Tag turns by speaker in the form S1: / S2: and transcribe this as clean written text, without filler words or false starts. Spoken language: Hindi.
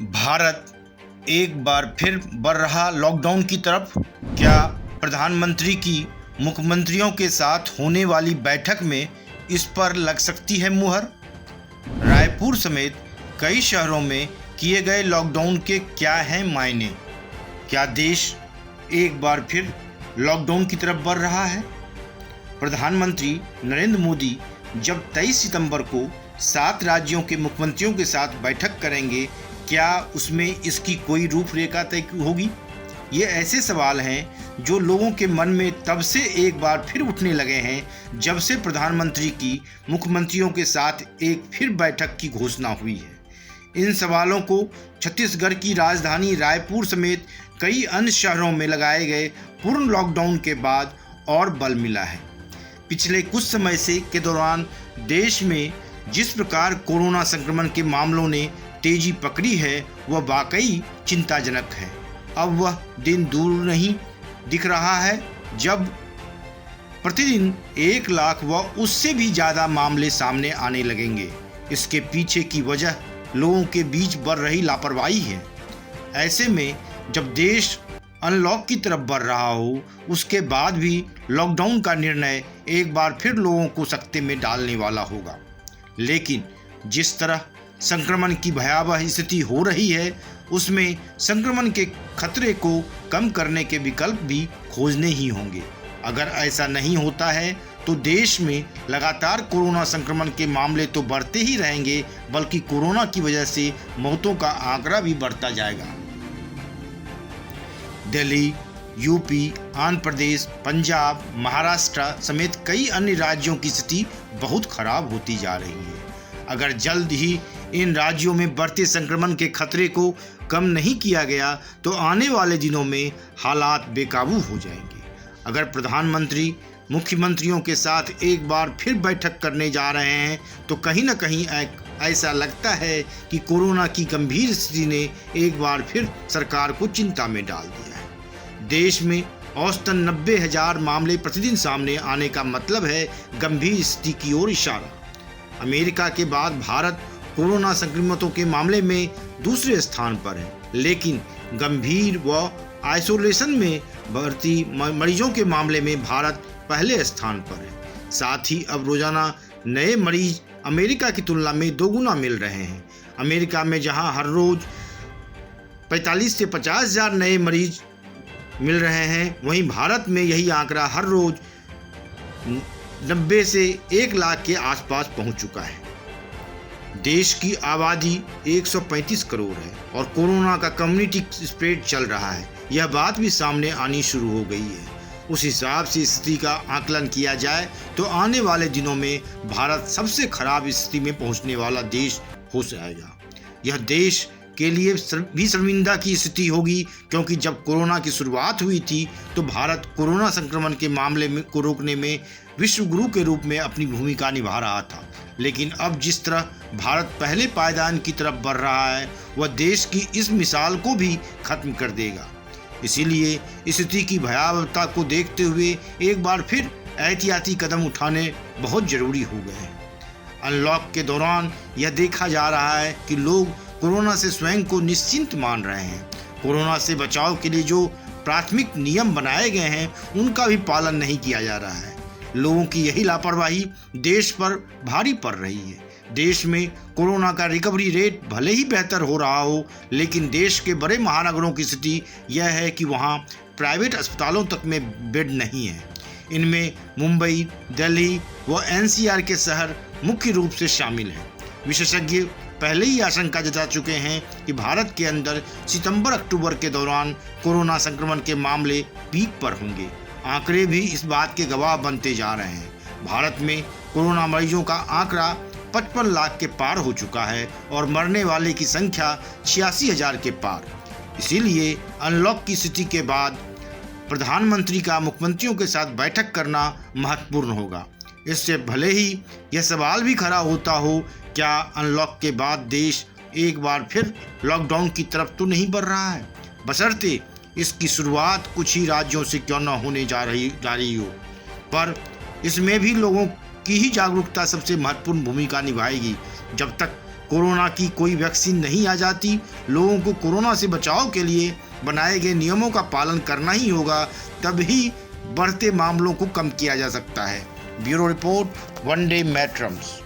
S1: भारत एक बार फिर बढ़ रहा लॉकडाउन की तरफ। क्या प्रधानमंत्री की मुख्यमंत्रियों के साथ होने वाली बैठक में इस पर लग सकती है मुहर? रायपुर समेत कई शहरों में किए गए लॉकडाउन के क्या हैं मायने? क्या देश एक बार फिर लॉकडाउन की तरफ बढ़ रहा है? प्रधानमंत्री नरेंद्र मोदी जब 23 सितंबर को 7 राज्यों के मुख्यमंत्रियों के साथ बैठक करेंगे, क्या उसमें इसकी कोई रूपरेखा तय होगी? ये ऐसे सवाल हैं जो लोगों के मन में तब से एक बार फिर उठने लगे हैं जब से प्रधानमंत्री की मुख्यमंत्रियों के साथ एक फिर बैठक की घोषणा हुई है। इन सवालों को छत्तीसगढ़ की राजधानी रायपुर समेत कई अन्य शहरों में लगाए गए पूर्ण लॉकडाउन के बाद और बल मिला है। पिछले कुछ समय के दौरान देश में जिस प्रकार कोरोना संक्रमण के मामलों ने तेजी पकड़ी है वह वाकई चिंताजनक है। अब वह दिन दूर नहीं दिख रहा है जब प्रतिदिन 1 लाख व उससे भी ज़्यादा मामले सामने आने लगेंगे। इसके पीछे की वजह लोगों के बीच बढ़ रही लापरवाही है। ऐसे में जब देश अनलॉक की तरफ बढ़ रहा हो, उसके बाद भी लॉकडाउन का निर्णय एक बार फिर लोगों को सकते में डालने वाला होगा। लेकिन जिस तरह संक्रमण की भयावह स्थिति हो रही है, उसमें संक्रमण के खतरे को कम करने के विकल्प भी खोजने ही होंगे। अगर ऐसा नहीं होता है तो देश में लगातार कोरोना संक्रमण के मामले तो बढ़ते ही रहेंगे, बल्कि कोरोना की वजह से मौतों का आंकड़ा भी बढ़ता जाएगा। दिल्ली, यूपी, आंध्र प्रदेश, पंजाब, महाराष्ट्र समेत कई अन्य राज्यों की स्थिति बहुत खराब होती जा रही है। अगर जल्द ही इन राज्यों में बढ़ते संक्रमण के खतरे को कम नहीं किया गया तो आने वाले दिनों में हालात बेकाबू हो जाएंगे। अगर प्रधानमंत्री मुख्यमंत्रियों के साथ एक बार फिर बैठक करने जा रहे हैं तो कहीं न कहीं ऐसा लगता है कि कोरोना की गंभीर स्थिति ने एक बार फिर सरकार को चिंता में डाल दिया है। देश में औसतन 90,000 मामले प्रतिदिन सामने आने का मतलब है गंभीर स्थिति की ओर इशारा। अमेरिका के बाद भारत कोरोना संक्रमितों के मामले में दूसरे स्थान पर है, लेकिन गंभीर व आइसोलेशन में भर्ती मरीजों के मामले में भारत पहले स्थान पर है। साथ ही अब रोजाना नए मरीज अमेरिका की तुलना में 2 गुना मिल रहे हैं। अमेरिका में जहां हर रोज 45 से 50,000 नए मरीज मिल रहे हैं, वहीं भारत में यही आंकड़ा हर रोज 90 से 1 लाख के आसपास पहुंच चुका है। देश की आबादी 135 करोड़ है और कोरोना का कम्युनिटी स्प्रेड चल रहा है। यह बात भी सामने आनी शुरू हो गई है। उस हिसाब से स्थिति का आकलन किया जाए तो आने वाले दिनों में भारत सबसे खराब स्थिति में पहुंचने वाला देश हो जाएगा। यह देश के लिए भी शर्मिंदा की स्थिति होगी, क्योंकि जब कोरोना की शुरुआत हुई थी तो भारत कोरोना संक्रमण के मामले को रोकने में विश्व गुरु के रूप में अपनी भूमिका निभा रहा था। लेकिन अब जिस तरह भारत पहले पायदान की तरफ बढ़ रहा है, वह देश की इस मिसाल को भी खत्म कर देगा। इसीलिए स्थिति की भयावहता को देखते हुए एक बार फिर एहतियाती कदम उठाने बहुत जरूरी हो गए हैं। अनलॉक के दौरान यह देखा जा रहा है कि लोग कोरोना से स्वयं को निश्चिंत मान रहे हैं। कोरोना से बचाव के लिए जो प्राथमिक नियम बनाए गए हैं उनका भी पालन नहीं किया जा रहा है। लोगों की यही लापरवाही देश पर भारी पड़ रही है। देश में कोरोना का रिकवरी रेट भले ही बेहतर हो रहा हो, लेकिन देश के बड़े महानगरों की स्थिति यह है कि वहाँ प्राइवेट अस्पतालों तक में बेड नहीं है। इनमें मुंबई, दिल्ली व एनसीआर के शहर मुख्य रूप से शामिल हैं। विशेषज्ञ पहले ही आशंका जता चुके हैं कि भारत के अंदर सितंबर-अक्टूबर के दौरान कोरोना संक्रमण के मामले पीक पर होंगे। आंकड़े भी इस बात के गवाह बनते जा रहे हैं। भारत में कोरोना मरीजों का आंकड़ा 55 लाख के पार हो चुका है और मरने वाले की संख्या 86,000 के पार। इसीलिए अनलॉक की स्थिति के बाद प्रधानमंत्री का मुख्यमंत्रियों के साथ बैठक करना महत्वपूर्ण होगा। इससे भले ही यह सवाल भी खड़ा होता हो, क्या अनलॉक के बाद देश एक बार फिर लॉकडाउन की तरफ तो नहीं बढ़ रहा है, बशर्ते इसकी शुरुआत कुछ ही राज्यों से क्यों न होने जा रही हो। पर इसमें भी लोगों की ही जागरूकता सबसे महत्वपूर्ण भूमिका निभाएगी। जब तक कोरोना की कोई वैक्सीन नहीं आ जाती। लोगों को कोरोना से बचाव के लिए बनाए गए नियमों का पालन करना ही होगा, तभी बढ़ते मामलों को कम किया जा सकता है। ब्यूरो रिपोर्ट, वनडे मैट्रम्स।